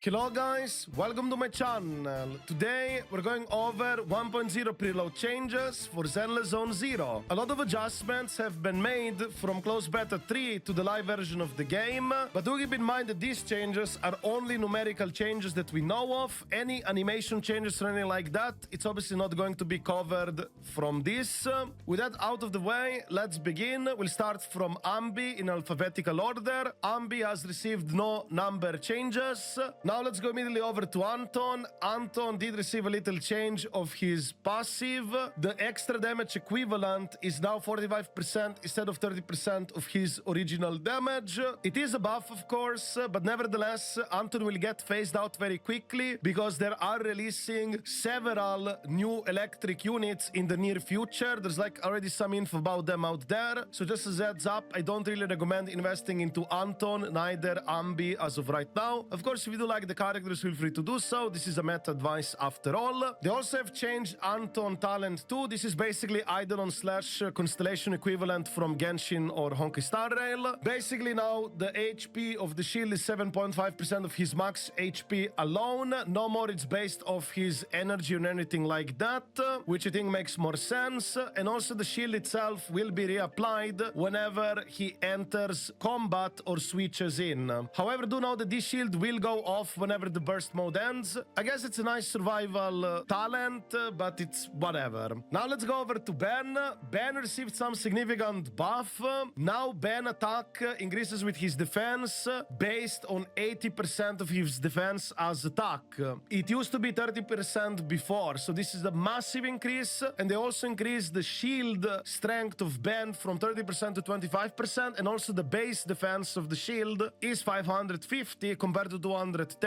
Hello guys, welcome to my channel. Today we're going over 1.0 preload changes for Zenless Zone Zero. A lot of adjustments have been made from closed beta 3 to the live version of the game, but do keep in mind that these changes are only numerical changes that we know of. Any animation changes or anything like that, it's obviously not going to be covered from this. With that out of the way, let's begin. We'll start from Amby in alphabetical order. Amby has received no number changes. Now let's go immediately over to Anton. Anton did receive a little change of his passive. The extra damage equivalent is now 45% instead of 30% of his original damage. It is a buff, of course, but nevertheless, Anton will get phased out very quickly because they are releasing several new electric units in the near future. There's like already some info about them out there. So just as a heads up, I don't really recommend investing into Anton, neither Amby as of right now. Of course, if you do like the characters, feel free to do so. This is a meta advice after all. They also have changed Anton talent too. This is basically Eidolon / Constellation equivalent from Genshin or Honkai Star Rail. Basically now the HP of the shield is 7.5% of his max HP alone. No more it's based off his energy or anything like that, which I think makes more sense. And also the shield itself will be reapplied whenever he enters combat or switches in. However, do know that this shield will go off whenever the burst mode ends. I guess it's a nice survival talent, but it's whatever. Now let's go over to Ben. Ben received some significant buff. Now Ben attack increases with his defense based on 80% of his defense as attack. It used to be 30% before, so this is a massive increase. And they also increased the shield strength of Ben from 30% to 25%, and also the base defense of the shield is 550 compared to 210.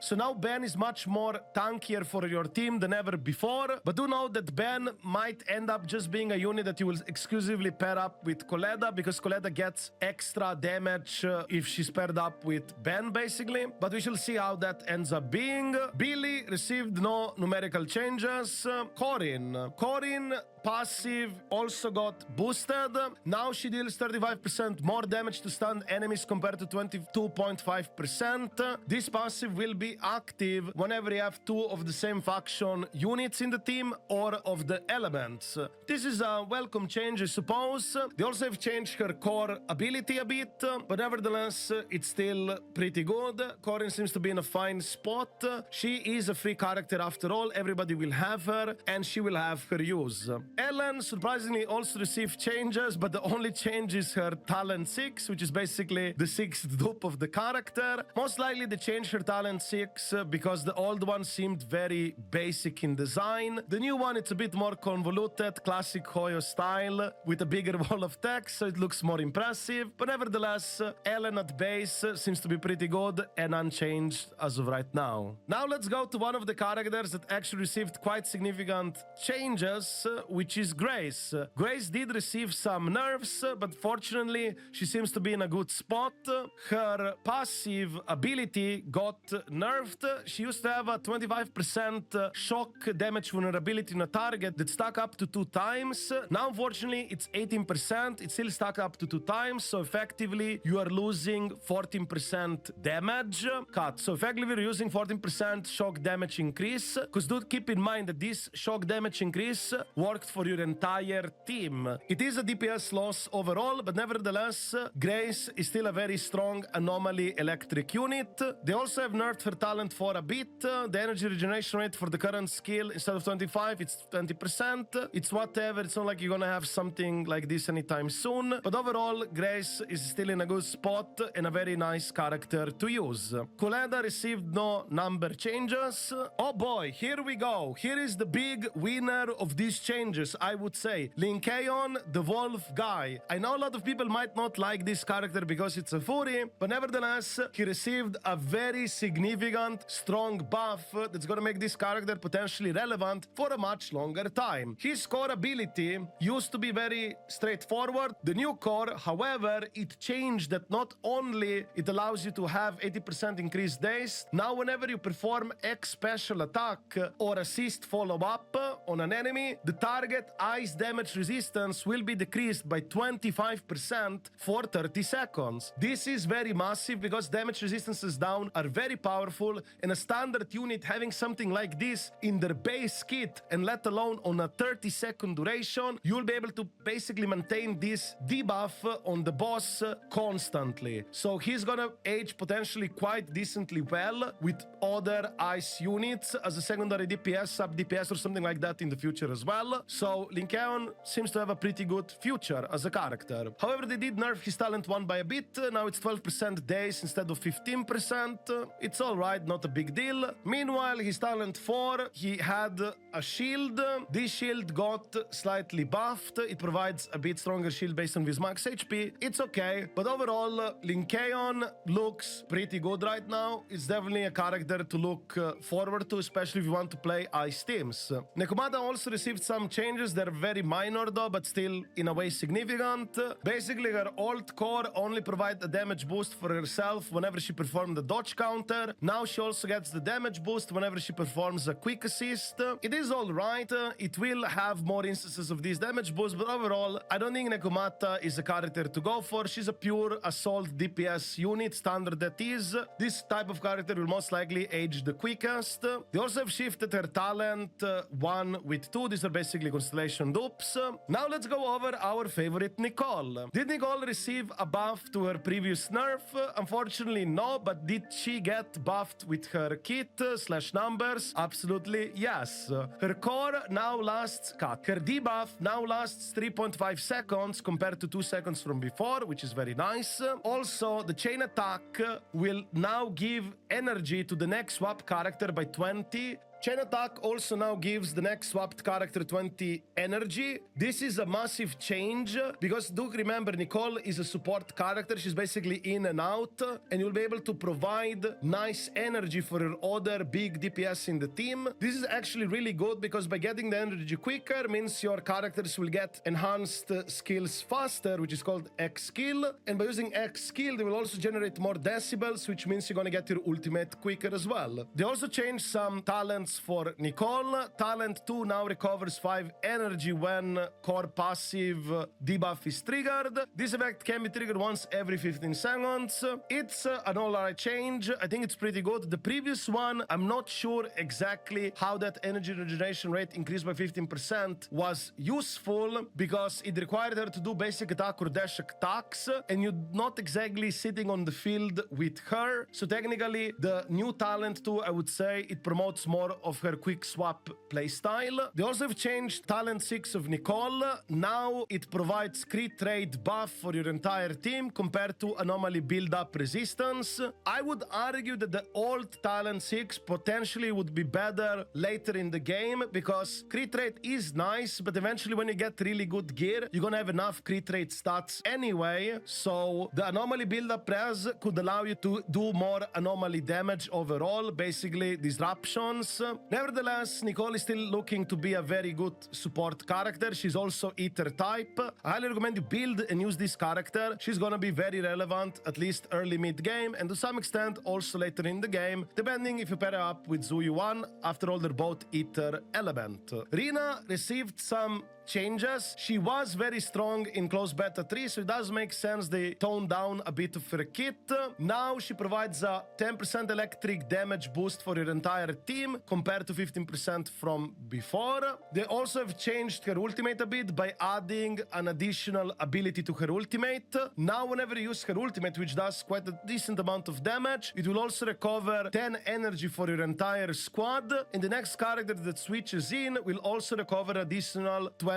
So now Ben is much more tankier for your team than ever before. But do know that Ben might end up just being a unit that you will exclusively pair up with Koleda, because Koleda gets extra damage if she's paired up with Ben, basically. But we shall see how that ends up being. Billy received no numerical changes. Corin passive also got boosted. Now she deals 35% more damage to stunned enemies compared to 22.5%. This passive will be active whenever you have two of the same faction units in the team or of the elements. This is a welcome change, I suppose. They also have changed her core ability a bit, but nevertheless, it's still pretty good. Corin seems to be in a fine spot. She is a free character after all. Everybody will have her, and she will have her use. Ellen surprisingly also received changes, but the only change is her talent 6, which is basically the 6th dupe of the character. Most likely they changed her talent 6 because the old one seemed very basic in design. The new one, it's a bit more convoluted, classic Hoyo style, with a bigger wall of text, so it looks more impressive. But nevertheless, Ellen at base seems to be pretty good and unchanged as of right now. Now let's go to one of the characters that actually received quite significant changes, which is Grace. Grace did receive some nerfs, but fortunately she seems to be in a good spot. Her passive ability got nerfed. She used to have a 25% shock damage vulnerability in a target that stack up to 2 times. Now unfortunately it's 18%. It still stack up to 2 times, so effectively you are losing 14% damage cut. So effectively you're using 14% shock damage increase, because do keep in mind that this shock damage increase worked for your entire team. It is a DPS loss overall, but nevertheless, Grace is still a very strong anomaly electric unit. They also have nerfed her talent for a bit. The energy regeneration rate for the current skill, instead of 25, it's 20%. It's whatever. It's not like you're gonna have something like this anytime soon. But overall, Grace is still in a good spot and a very nice character to use. Koleda received no number changes. Oh boy, here we go. Here is the big winner of these changes, I would say. Lycaon, the wolf guy. I know a lot of people might not like this character because it's a furry, but nevertheless, he received a very significant, strong buff that's gonna make this character potentially relevant for a much longer time. His core ability used to be very straightforward. The new core, however, it changed that not only it allows you to have 80% increased days, now whenever you perform X special attack or assist follow-up on an enemy, the target ice damage resistance will be decreased by 25% for 30 seconds. This is very massive because damage resistances down are very powerful, and a standard unit having something like this in their base kit, and let alone on a 30-second duration, you'll be able to basically maintain this debuff on the boss constantly. So he's gonna age potentially quite decently well with other ice units as a secondary DPS, sub DPS or something like that in the future as well. So Lycaon seems to have a pretty good future as a character. However, they did nerf his talent 1 by a bit. Now it's 12% days instead of 15%. It's alright, not a big deal. Meanwhile, his talent 4, he had a shield. This shield got slightly buffed. It provides a bit stronger shield based on his max HP. It's okay, but overall, Lycaon looks pretty good right now. It's definitely a character to look forward to, especially if you want to play ice teams. Nekomata also received some changes. They're very minor though, but still in a way significant. Basically, her alt core only provides a damage boost for herself whenever she performed the dodge counter. Now she also gets the damage boost whenever she performs a quick assist. It is alright. It will have more instances of these damage boosts, but overall, I don't think Nekomata is a character to go for. She's a pure assault DPS unit, standard that is. This type of character will most likely age the quickest. They also have shifted her talent 1 with 2. These are basically constellation dupes. Now let's go over our favorite Nicole. Did Nicole receive a buff to her previous nerf? Unfortunately, no, but did she get buffed with her kit / numbers? Absolutely, yes. Her core now lasts cut. Her debuff now lasts 3.5 seconds compared to 2 seconds from before, which is very nice. Also, the chain attack will now give energy to the next swap character by 20. Chain attack also now gives the next swapped character 20 energy. This is a massive change because do remember, Nicole is a support character. She's basically in and out, and you'll be able to provide nice energy for her other big DPS in the team. This is actually really good because by getting the energy quicker means your characters will get enhanced skills faster, which is called X skill. And by using X skill, they will also generate more decibels, which means you're gonna get your ultimate quicker as well. They also changed some talents for Nicole. Talent 2 now recovers 5 energy when core passive debuff is triggered. This effect can be triggered once every 15 seconds. It's an alright change. I think it's pretty good. The previous one, I'm not sure exactly how that energy regeneration rate increased by 15% was useful because it required her to do basic attack or dash attacks, and you're not exactly sitting on the field with her. So technically, the new talent 2, I would say, it promotes more of her quick swap playstyle. They also have changed talent 6 of Nicole. Now it provides crit rate buff for your entire team compared to anomaly build-up resistance. I would argue that the old talent 6 potentially would be better later in the game because crit rate is nice, but eventually when you get really good gear, you're gonna have enough crit rate stats anyway. So the anomaly build-up res could allow you to do more anomaly damage overall, basically disruptions. Nevertheless, Nicole is still looking to be a very good support character. She's also Ether type. I highly recommend you build and use this character. She's gonna be very relevant, at least early mid-game, and to some extent also later in the game, depending if you pair her up with Zhu Yuan. After all, they're both Ether element. Rina received some changes. She was very strong in close beta 3, so it does make sense they toned down a bit of her kit. Now she provides a 10% electric damage boost for your entire team compared to 15% from before. They also have changed her ultimate a bit by adding an additional ability to her ultimate. Now whenever you use her ultimate, which does quite a decent amount of damage, it will also recover 10 energy for your entire squad, and the next character that switches in will also recover additional 20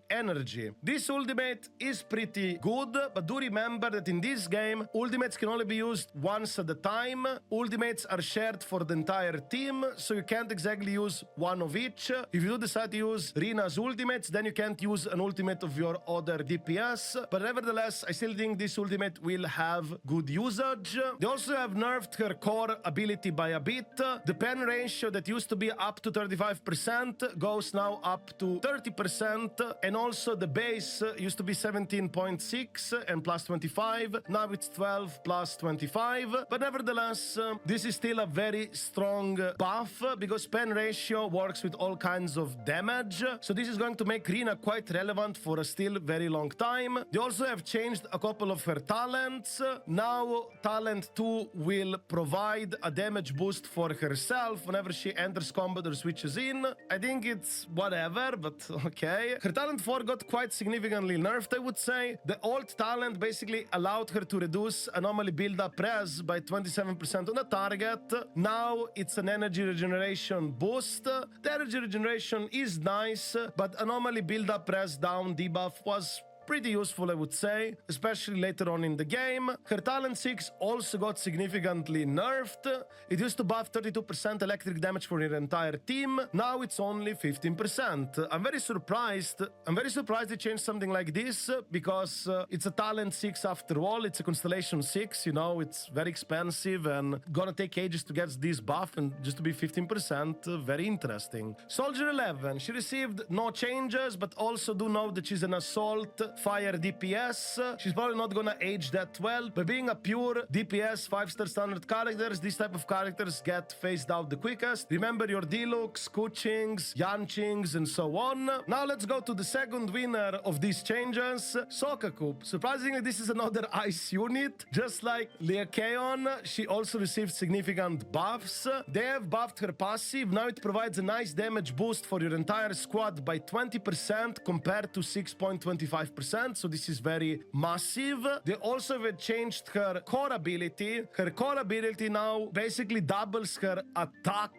energy. This ultimate is pretty good, but do remember that in this game, ultimates can only be used once at a time. Ultimates are shared for the entire team, so you can't exactly use one of each. If you do decide to use Rina's ultimates, then you can't use an ultimate of your other DPS, but nevertheless, I still think this ultimate will have good usage. They also have nerfed her core ability by a bit. The pen ratio that used to be up to 35% goes now up to 30%, 30%. And also the base used to be 17.6 and plus 25. Now it's 12 plus 25. But nevertheless, this is still a very strong buff because pen ratio works with all kinds of damage. So this is going to make Rina quite relevant for a still very long time. They also have changed a couple of her talents. Now talent 2 will provide a damage boost for herself whenever she enters combat or switches in. I think it's whatever, but okay. Her talent 4 got quite significantly nerfed, I would say. The old talent basically allowed her to reduce anomaly build-up res by 27% on the target. Now it's an energy regeneration boost. The energy regeneration is nice, but anomaly build-up res down debuff was pretty useful, I would say, especially later on in the game. Her talent 6 also got significantly nerfed. It used to buff 32% electric damage for her entire team. Now it's only 15%. I'm very surprised they changed something like this because it's a talent 6 after all. It's a constellation 6, you know, it's very expensive and gonna take ages to get this buff, and just to be 15%, very interesting. Soldier 11, she received no changes, but also do know that she's an assault fire DPS. She's probably not gonna age that well, but being a pure DPS 5-star standard characters, these type of characters get phased out the quickest. Remember your Deluxe, Kuchings, Yanqings, and so on. Now let's go to the second winner of these changes, Soukaku. Surprisingly, this is another ice unit. Just like Lycaon, she also received significant buffs. They have buffed her passive. Now it provides a nice damage boost for your entire squad by 20% compared to 6.25%. So this is very massive. They also have changed her core ability. Her core ability now basically doubles her attack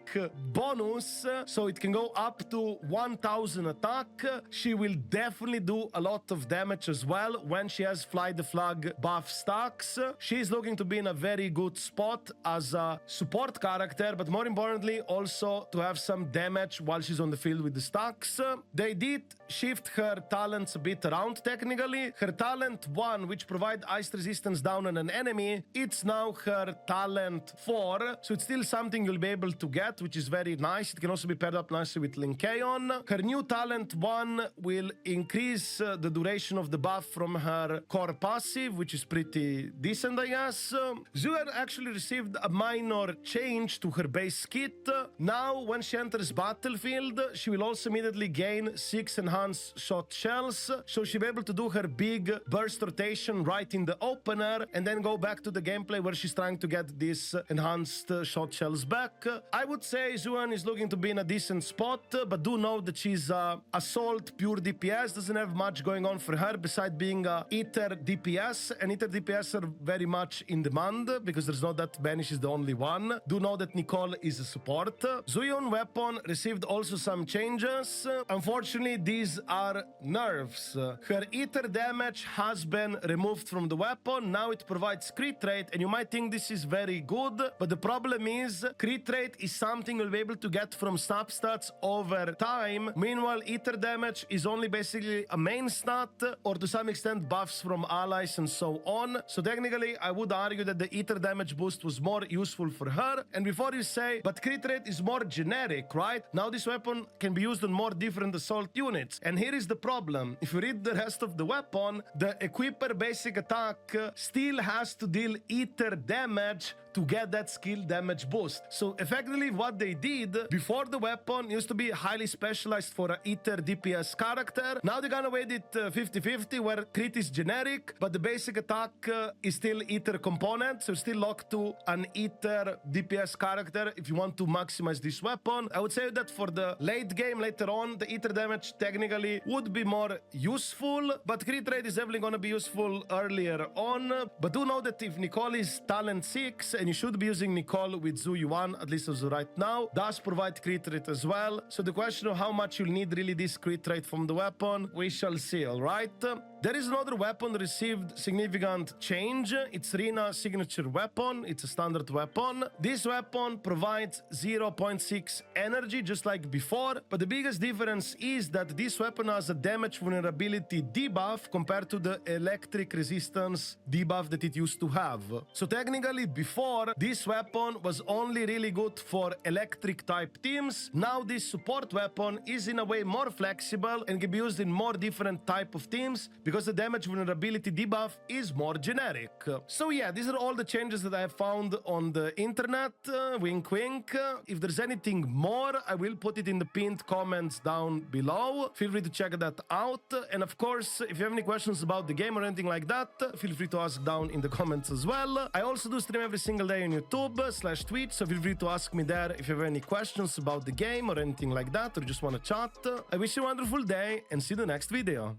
bonus, so it can go up to 1000 attack. She will definitely do a lot of damage as well when she has Fly the Flag buff stacks. She's looking to be in a very good spot as a support character, but more importantly also to have some damage while she's on the field with the stacks. They did shift her talents a bit around technically. Her talent 1, which provide ice resistance down on an enemy, it's now her talent 4, so it's still something you'll be able to get, which is very nice. It can also be paired up nicely with Lycaon. Her new talent 1 will increase the duration of the buff from her core passive, which is pretty decent, I guess. Zhu Yuan actually received a minor change to her base kit. Now when she enters battlefield, she will also immediately gain 6 enhanced shot shells, so she'll be able to do her big burst rotation right in the opener and then go back to the gameplay where she's trying to get these enhanced shot shells back. I would say Zhu Yuan is looking to be in a decent spot, but do know that she's assault pure DPS, doesn't have much going on for her besides being a Ether DPS, and Ether DPS are very much in demand because there's not that many, she's the only one. Do know that Nicole is a support. Zhu Yuan weapon received also some changes. Unfortunately, these are nerfs. Her Ether damage has been removed from the weapon. Now it provides crit rate, and you might think this is very good, but the problem is crit rate is something you'll be able to get from substats over time. Meanwhile, Ether damage is only basically a main stat, or to some extent buffs from allies and so on. So technically, I would argue that the Ether damage boost was more useful for her. And before you say, but crit rate is more generic, right? Now this weapon can be used on more different assault units. And here is the problem. If you read the rest of the weapon, the equipper basic attack still has to deal Ether damage to get that skill damage boost. So effectively what they did, before the weapon used to be highly specialized for an Ether DPS character. Now they're gonna weight it 50-50 where crit is generic, but the basic attack is still Ether component, so still locked to an Ether DPS character if you want to maximize this weapon. I would say that for the late game later on, the Ether damage technically would be more useful, but crit rate is definitely gonna be useful earlier on. But do know that if Nicole is talent 6, and you should be using Nicole with Zhu Yuan, at least as of right now, does provide crit rate as well. So the question of how much you'll need really this crit rate from the weapon, we shall see, alright? There is another weapon that received significant change. It's Rina's signature weapon. It's a standard weapon. This weapon provides 0.6 energy, just like before, but the biggest difference is that this weapon has a damage vulnerability debuff compared to the electric resistance debuff that it used to have. So technically, before, this weapon was only really good for electric type teams. Now this support weapon is in a way more flexible and can be used in more different type of teams because the damage vulnerability debuff is more generic. So yeah, these are all the changes that I have found on the internet. Wink wink. If there's anything more, I will put it in the pinned comments down below. Feel free to check that out. And of course, if you have any questions about the game or anything like that, feel free to ask down in the comments as well. I also do stream every single day on YouTube/Twitch, so feel free to ask me there if you have any questions about the game or anything like that, or just want to chat. I wish you a wonderful day and see you in the next video.